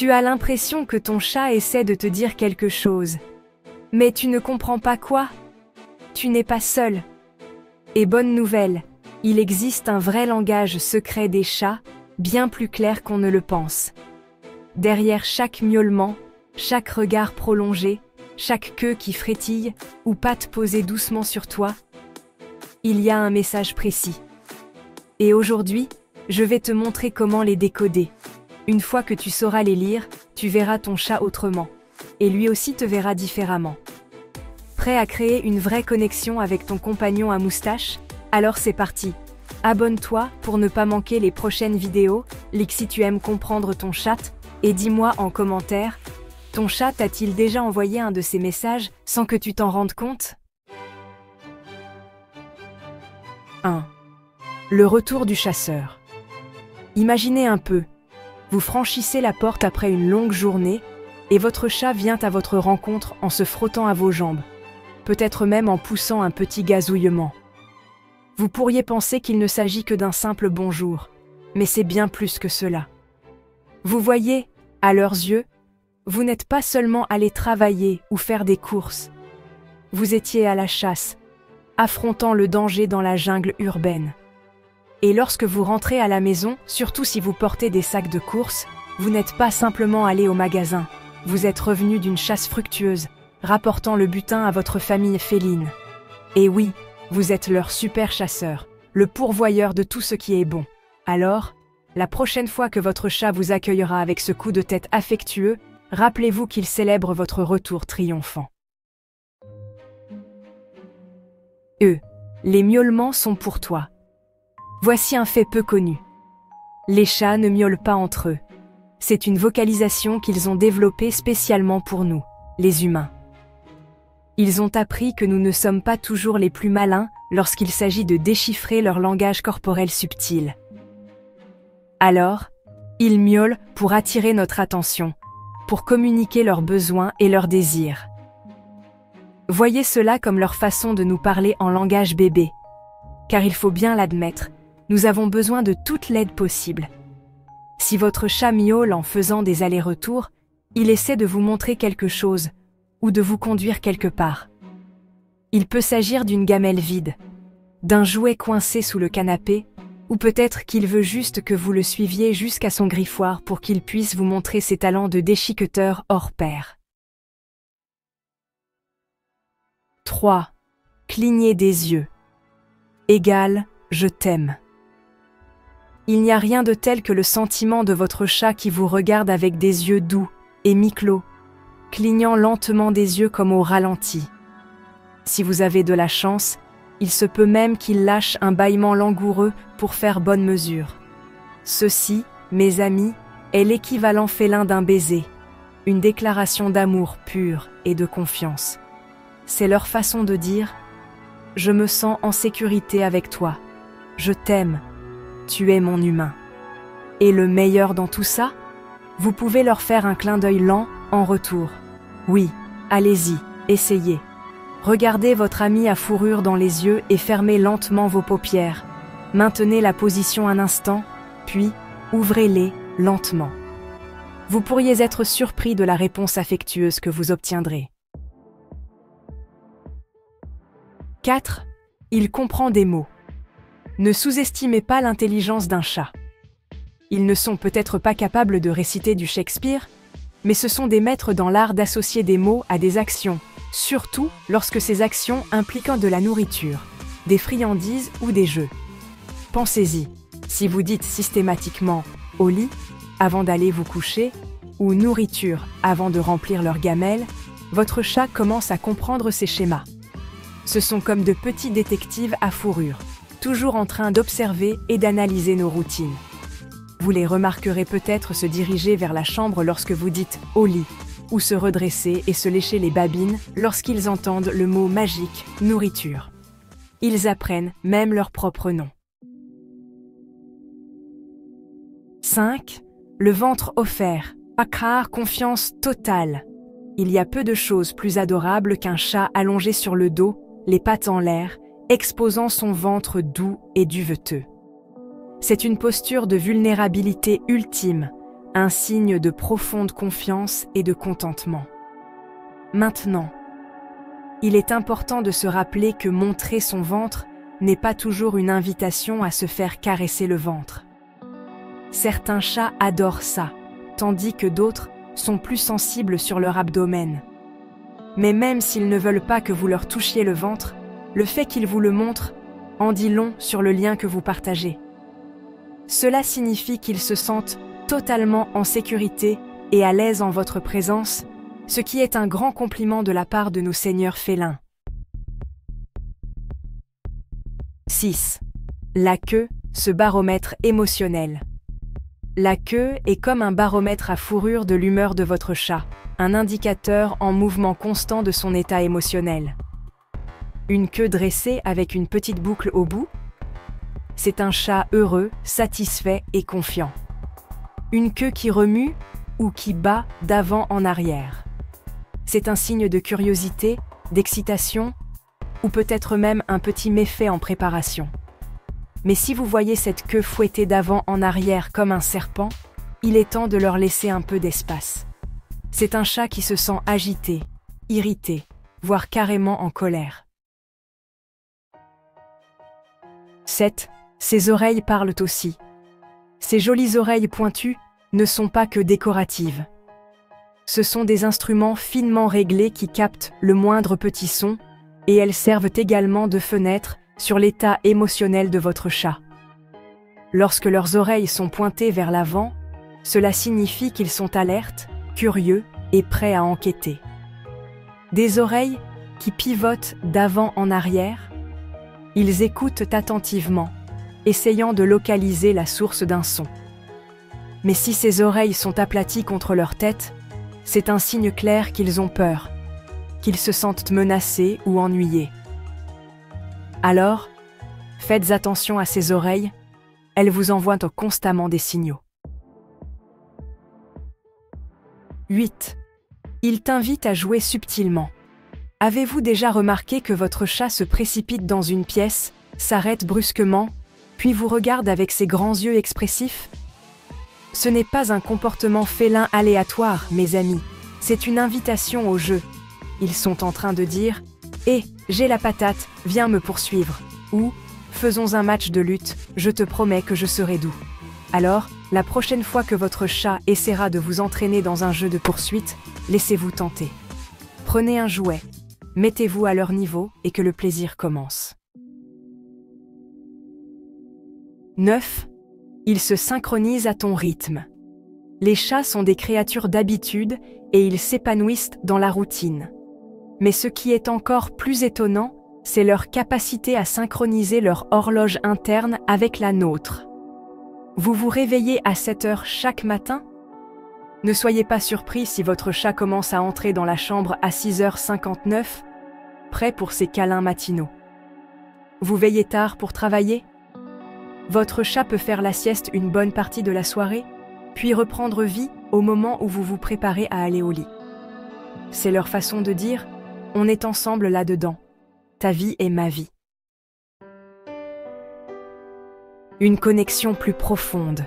Tu as l'impression que ton chat essaie de te dire quelque chose. Mais tu ne comprends pas quoi? Tu n'es pas seul. Et bonne nouvelle, il existe un vrai langage secret des chats, bien plus clair qu'on ne le pense. Derrière chaque miaulement, chaque regard prolongé, chaque queue qui frétille ou patte posée doucement sur toi, il y a un message précis. Et aujourd'hui, je vais te montrer comment les décoder. Une fois que tu sauras les lire, tu verras ton chat autrement. Et lui aussi te verra différemment. Prêt à créer une vraie connexion avec ton compagnon à moustache? Alors c'est parti. Abonne-toi pour ne pas manquer les prochaines vidéos, like si tu aimes comprendre ton chat, et dis-moi en commentaire, ton chat t'a-t-il déjà envoyé un de ces messages sans que tu t'en rendes compte? 1. Le retour du chasseur. Imaginez un peu. Vous franchissez la porte après une longue journée et votre chat vient à votre rencontre en se frottant à vos jambes, peut-être même en poussant un petit gazouillement. Vous pourriez penser qu'il ne s'agit que d'un simple bonjour, mais c'est bien plus que cela. Vous voyez, à leurs yeux, vous n'êtes pas seulement allé travailler ou faire des courses. Vous étiez à la chasse, affrontant le danger dans la jungle urbaine. Et lorsque vous rentrez à la maison, surtout si vous portez des sacs de courses, vous n'êtes pas simplement allé au magasin, vous êtes revenu d'une chasse fructueuse, rapportant le butin à votre famille féline. Et oui, vous êtes leur super chasseur, le pourvoyeur de tout ce qui est bon. Alors, la prochaine fois que votre chat vous accueillera avec ce coup de tête affectueux, rappelez-vous qu'il célèbre votre retour triomphant. Les miaulements sont pour toi. Voici un fait peu connu. Les chats ne miaulent pas entre eux. C'est une vocalisation qu'ils ont développée spécialement pour nous, les humains. Ils ont appris que nous ne sommes pas toujours les plus malins lorsqu'il s'agit de déchiffrer leur langage corporel subtil. Alors, ils miaulent pour attirer notre attention, pour communiquer leurs besoins et leurs désirs. Voyez cela comme leur façon de nous parler en langage bébé. Car il faut bien l'admettre, nous avons besoin de toute l'aide possible. Si votre chat miaule en faisant des allers-retours, il essaie de vous montrer quelque chose ou de vous conduire quelque part. Il peut s'agir d'une gamelle vide, d'un jouet coincé sous le canapé, ou peut-être qu'il veut juste que vous le suiviez jusqu'à son griffoir pour qu'il puisse vous montrer ses talents de déchiqueteur hors pair. 3. Cligner des yeux. Égal, je t'aime. Il n'y a rien de tel que le sentiment de votre chat qui vous regarde avec des yeux doux et mi-clos, clignant lentement des yeux comme au ralenti. Si vous avez de la chance, il se peut même qu'il lâche un bâillement langoureux pour faire bonne mesure. Ceci, mes amis, est l'équivalent félin d'un baiser, une déclaration d'amour pur et de confiance. C'est leur façon de dire « Je me sens en sécurité avec toi, je t'aime, tu es mon humain ». Et le meilleur dans tout ça, vous pouvez leur faire un clin d'œil lent en retour. Oui, allez-y, essayez. Regardez votre ami à fourrure dans les yeux et fermez lentement vos paupières. Maintenez la position un instant, puis ouvrez-les lentement. Vous pourriez être surpris de la réponse affectueuse que vous obtiendrez. 4. Il comprend des mots. Ne sous-estimez pas l'intelligence d'un chat. Ils ne sont peut-être pas capables de réciter du Shakespeare, mais ce sont des maîtres dans l'art d'associer des mots à des actions, surtout lorsque ces actions impliquent de la nourriture, des friandises ou des jeux. Pensez-y, si vous dites systématiquement « au lit » avant d'aller vous coucher, ou « nourriture » avant de remplir leur gamelle, votre chat commence à comprendre ces schémas. Ce sont comme de petits détectives à fourrure, toujours en train d'observer et d'analyser nos routines. Vous les remarquerez peut-être se diriger vers la chambre lorsque vous dites « au lit » ou se redresser et se lécher les babines lorsqu'ils entendent le mot magique « nourriture ». Ils apprennent même leur propre nom. 5. Le ventre offert. Akar, confiance totale. Il y a peu de choses plus adorables qu'un chat allongé sur le dos, les pattes en l'air, exposant son ventre doux et duveteux. C'est une posture de vulnérabilité ultime, un signe de profonde confiance et de contentement. Maintenant, il est important de se rappeler que montrer son ventre n'est pas toujours une invitation à se faire caresser le ventre. Certains chats adorent ça, tandis que d'autres sont plus sensibles sur leur abdomen. Mais même s'ils ne veulent pas que vous leur touchiez le ventre, le fait qu'ils vous le montrent en dit long sur le lien que vous partagez. Cela signifie qu'ils se sentent totalement en sécurité et à l'aise en votre présence, ce qui est un grand compliment de la part de nos seigneurs félins. 6. La queue, ce baromètre émotionnel. La queue est comme un baromètre à fourrure de l'humeur de votre chat, un indicateur en mouvement constant de son état émotionnel. Une queue dressée avec une petite boucle au bout, c'est un chat heureux, satisfait et confiant. Une queue qui remue ou qui bat d'avant en arrière. C'est un signe de curiosité, d'excitation, ou peut-être même un petit méfait en préparation. Mais si vous voyez cette queue fouettée d'avant en arrière comme un serpent, il est temps de leur laisser un peu d'espace. C'est un chat qui se sent agité, irrité, voire carrément en colère. 7. Ses oreilles parlent aussi. Ces jolies oreilles pointues ne sont pas que décoratives. Ce sont des instruments finement réglés qui captent le moindre petit son, et elles servent également de fenêtre sur l'état émotionnel de votre chat. Lorsque leurs oreilles sont pointées vers l'avant, cela signifie qu'ils sont alertes, curieux et prêts à enquêter. Des oreilles qui pivotent d'avant en arrière, ils écoutent attentivement, essayant de localiser la source d'un son. Mais si ces oreilles sont aplaties contre leur tête, c'est un signe clair qu'ils ont peur, qu'ils se sentent menacés ou ennuyés. Alors, faites attention à ces oreilles, elles vous envoient constamment des signaux. 8. Il t'invite à jouer subtilement. Avez-vous déjà remarqué que votre chat se précipite dans une pièce, s'arrête brusquement, puis vous regarde avec ses grands yeux expressifs? Ce n'est pas un comportement félin aléatoire, mes amis, c'est une invitation au jeu. Ils sont en train de dire « Hé, j'ai la patate, viens me poursuivre » ou « Faisons un match de lutte, je te promets que je serai doux ». Alors, la prochaine fois que votre chat essaiera de vous entraîner dans un jeu de poursuite, laissez-vous tenter. Prenez un jouet, mettez-vous à leur niveau et que le plaisir commence. 9. Ils se synchronisent à ton rythme. Les chats sont des créatures d'habitude et ils s'épanouissent dans la routine. Mais ce qui est encore plus étonnant, c'est leur capacité à synchroniser leur horloge interne avec la nôtre. Vous vous réveillez à 7 heures chaque matin? Ne soyez pas surpris si votre chat commence à entrer dans la chambre à 6h59, prêt pour ses câlins matinaux. Vous veillez tard pour travailler? Votre chat peut faire la sieste une bonne partie de la soirée, puis reprendre vie au moment où vous vous préparez à aller au lit. C'est leur façon de dire « On est ensemble là-dedans. Ta vie est ma vie. » Une connexion plus profonde.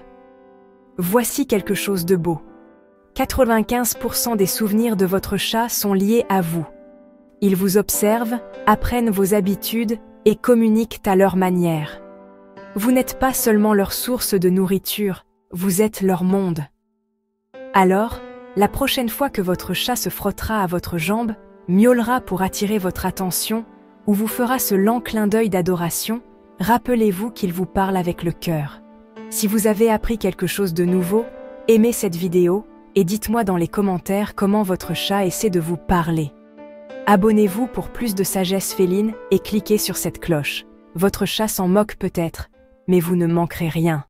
Voici quelque chose de beau. 95% des souvenirs de votre chat sont liés à vous. Ils vous observent, apprennent vos habitudes et communiquent à leur manière. Vous n'êtes pas seulement leur source de nourriture, vous êtes leur monde. Alors, la prochaine fois que votre chat se frottera à votre jambe, miaulera pour attirer votre attention, ou vous fera ce lent clin d'œil d'adoration, rappelez-vous qu'il vous parle avec le cœur. Si vous avez appris quelque chose de nouveau, aimez cette vidéo et dites-moi dans les commentaires comment votre chat essaie de vous parler. Abonnez-vous pour plus de sagesse féline et cliquez sur cette cloche. Votre chat s'en moque peut-être, mais vous ne manquerez rien.